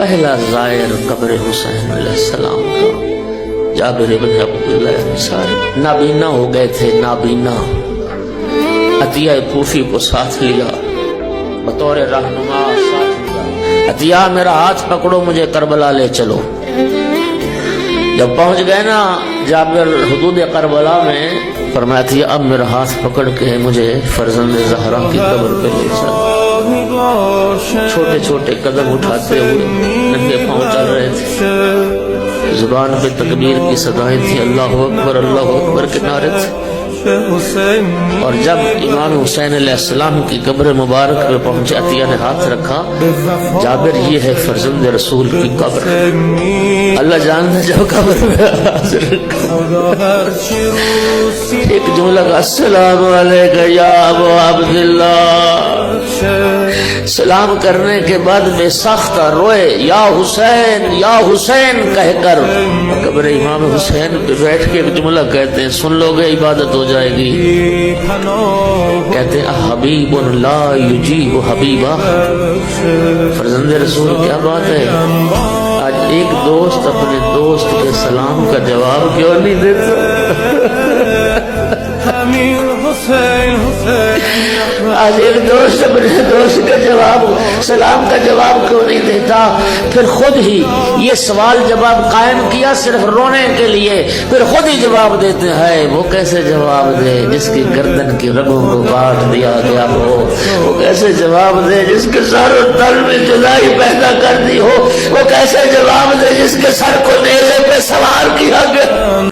پہلا زائر قبر حسین علیہ السلام کا جابر بن عبداللہ انصاری نابینا ہو گئے تھے، نابینا۔ عطیہ کوفی کو ساتھ لیا، بطور رہنما ساتھ لیا، عطیہ میرا ہاتھ پکڑو، مجھے کربلا لے چلو۔ جب پہنچ گئے نا جابر حدود کربلا میں، فرمایا عطیہ اب میرا ہاتھ پکڑ کے مجھے فرزند زہرا کی قبر پہ لے چلو۔ چھوٹے چھوٹے قدم اٹھاتے ہوئے ننگے پاؤں چل رہے تھے، زبان پہ تکبیر کی صدائیں تھیں، اللہ اکبر کے نعرے تھے۔ اور جب امام حسین علیہ السلام کی قبر مبارک پہ پہنچے، عطیہ نے ہاتھ رکھا، جابر یہ ہے فرزند رسول کی قبر، اللہ جانتا جب قبر میں حاضر ایک جملہ کا السلام علیکہ یا ابو عبداللہ۔ سلام کرنے کے بعد بے ساختہ روئے، یا حسین کہہ کر قبر امام حسین پہ بیٹھ کے ایک جملہ کہتے ہیں، سن لو گے عبادت ہو جائے گی۔ کہتے ہیں حبیب لا یجیب حبیبہ، فرزند رسول کیا بات ہے۔ آج ایک دوست اپنے دوست کے سلام کا جواب کیوں نہیں دیتا؟ آج ایک دوست اپنے دوست کا جواب، سلام کا جواب کیوں نہیں دیتا؟ پھر خود ہی یہ سوال جواب قائم کیا صرف رونے کے لیے، پھر خود ہی جواب دیتے ہیں۔ وہ کیسے جواب دے جس کی گردن کی رگوں کو کاٹ دیا گیا ہو؟ وہ کیسے جواب دے جس کے سر و تل میں جدائی پیدا کر دی ہو؟ وہ کیسے جواب دے جس کے سر کو نیزے پہ سوار کیا گیا؟